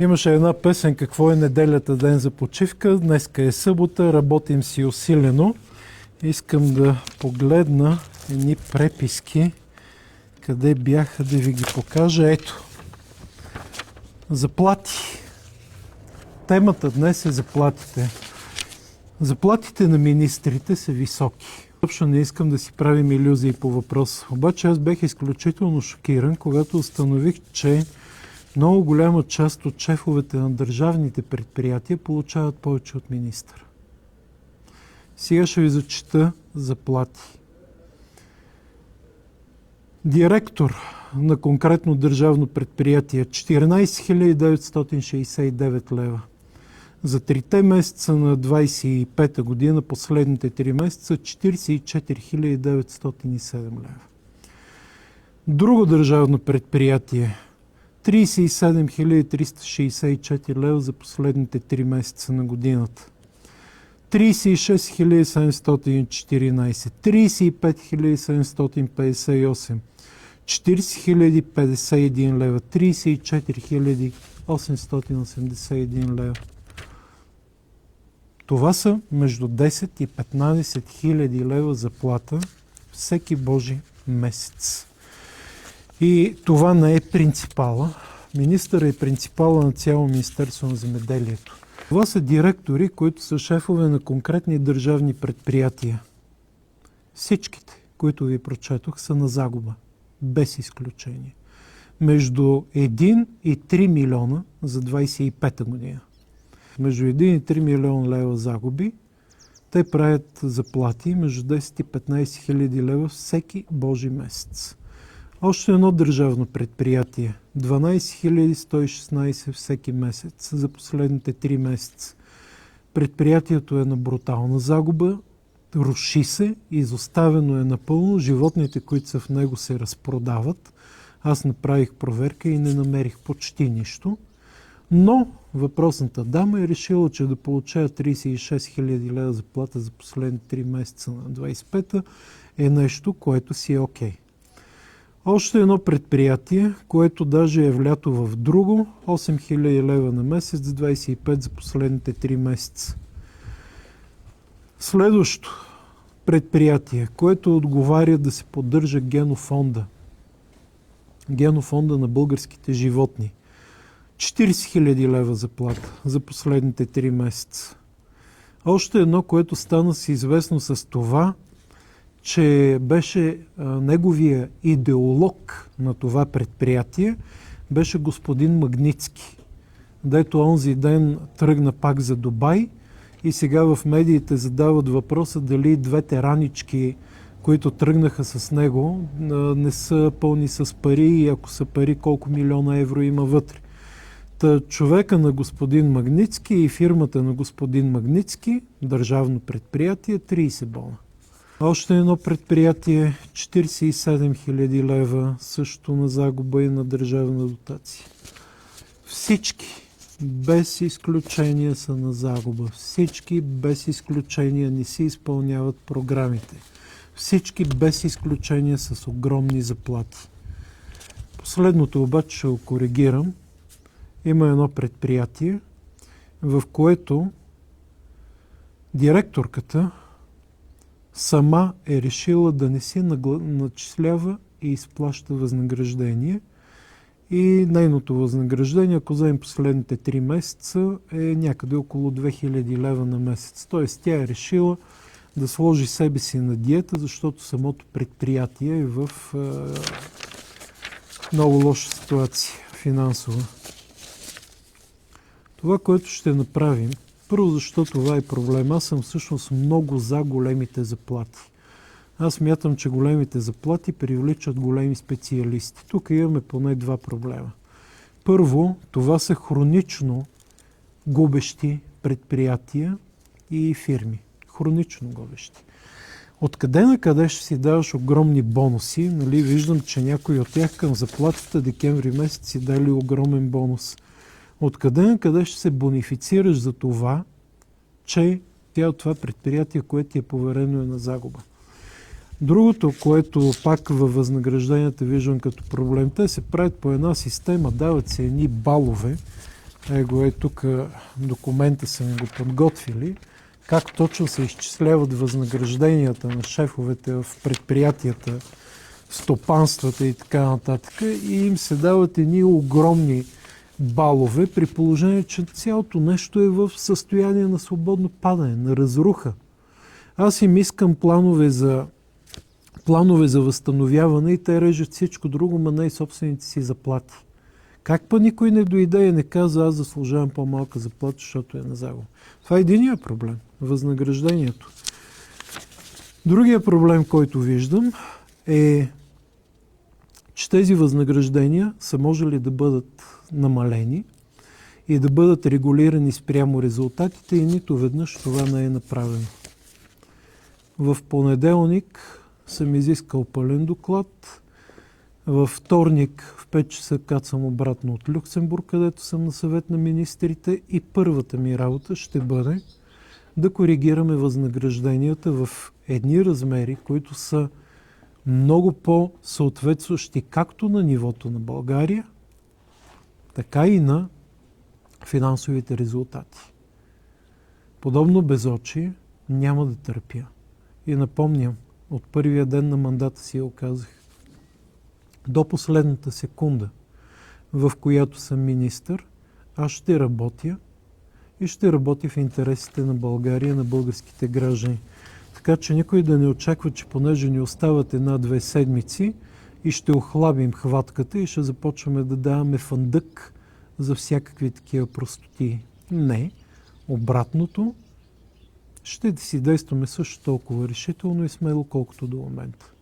Имаше една песен "Какво е неделята, ден за почивка". Днеска е събота, работим си усилено. Искам да погледна едни преписки. Къде бяха, да ви ги покажа? Ето. Заплати. Темата днес е заплатите. Заплатите на министрите са високи. Въобще не искам да си правим илюзии по въпроса. Обаче аз бях изключително шокиран, когато установих, че много голяма част от шефовете на държавните предприятия получават повече от министъра. Сега ще ви зачита заплати. Директор на конкретно държавно предприятие 14 969 лева. За 3 месеца на 25-та година, последните 3 месеца, 44 907 лева. Друго държавно предприятие 37 364 лева за последните 3 месеца на годината. 36 714, 35 758, 40 051 лева, 34 881 лева. Това са между 10 и 15 хиляди лева заплата всеки Божи месец. И това не е принципала. Министърът е принципала на цяло Министерство на земеделието. Това са директори, които са шефове на конкретни държавни предприятия. Всичките, които ви прочетох, са на загуба. Без изключение. Между 1 и 3 милиона за 25-та година. Между 1 и 3 милиона лева загуби, те правят заплати между 10 и 15 хиляди лева всеки Божи месец. Още едно държавно предприятие. 12 116 всеки месец за последните 3 месеца. Предприятието е на брутална загуба, руши се, изоставено е напълно, животните, които са в него, се разпродават. Аз направих проверка и не намерих почти нищо. Но въпросната дама е решила, че да получава 36 000 лева заплата за последните 3 месеца на 25-та е нещо, което си е окей. Още едно предприятие, което даже е влято в друго, 8000 лева на месец, 25 за последните 3 месеца. Следващо предприятие, което отговаря да се поддържа генофонда. Генофонда на българските животни. 40 000 лева заплата за последните 3 месеца. Още едно, което стана си известно с това, че беше неговия идеолог на това предприятие, беше господин Магнитски, дето онзи ден тръгна пак за Дубай и сега в медиите задават въпроса дали двете ранички, които тръгнаха с него, не са пълни с пари и ако са пари, колко милиона евро има вътре. Та човека на господин Магнитски и фирмата на господин Магнитски, държавно предприятие, 30 бона. Още едно предприятие, 47 000 лева, също на загуба и на държавна дотация. Всички, без изключение, са на загуба. Всички, без изключение, не си изпълняват програмите. Всички, без изключение, с огромни заплати. Последното обаче ще го коригирам. Има едно предприятие, в което директорката сама е решила да не си начислява и изплаща възнаграждение. И нейното възнаграждение, ако вземем последните 3 месеца, е някъде около 2000 лева на месец. Тоест тя е решила да сложи себе си на диета, защото самото предприятие е в много лоша ситуация финансова. Това, което ще направим, първо, защото това е проблем. Аз съм всъщност много за големите заплати. Аз мятам, че големите заплати привличат големи специалисти. Тук имаме поне 2 проблема. Първо, това са хронично губещи предприятия и фирми. Хронично губещи. Откъде на къде ще си даваш огромни бонуси? Нали, виждам, че някои от тях към заплатата декември месец си дали огромен бонус. Откъде на къде ще се бонифицираш за това, че тя от това предприятие, което ти е поверено, е на загуба? Другото, което пак във възнагражденията виждам като проблем, те се правят по една система, дават се едни балове, Его тук документа са ми го подготвили, как точно се изчисляват възнагражденията на шефовете в предприятията, стопанствата и така нататък, и им се дават едни огромни балове, при положение, че цялото нещо е в състояние на свободно падане, на разруха. Аз им искам планове за възстановяване и те режат всичко друго, ма не и собствените си заплати. Как па никой не дойде и не каза, аз заслужавам по-малка заплата, защото е на загуба? Това е единият проблем – възнаграждението. Другия проблем, който виждам, е, че тези възнаграждения са можели да бъдат намалени и да бъдат регулирани спрямо резултатите и нито веднъж това не е направено. В понеделник съм изискал пълен доклад. Във вторник в 5 часа кацам обратно от Люксембург, където съм на съвет на министрите, и първата ми работа ще бъде да коригираме възнагражденията в едни размери, които са много по-съответстващи както на нивото на България, така и на финансовите резултати. Подобно безочие няма да търпя. И напомням, от първия ден на мандата си го казах, до последната секунда, в която съм министър, аз ще работя и ще работя в интересите на България, на българските граждани. Така че никой да не очаква, че понеже ни остават 1-2 седмици и ще охлабим хватката и ще започваме да даваме фандък за всякакви такива простоти. Не, обратното, ще си действаме също толкова решително и смело, колкото до момента.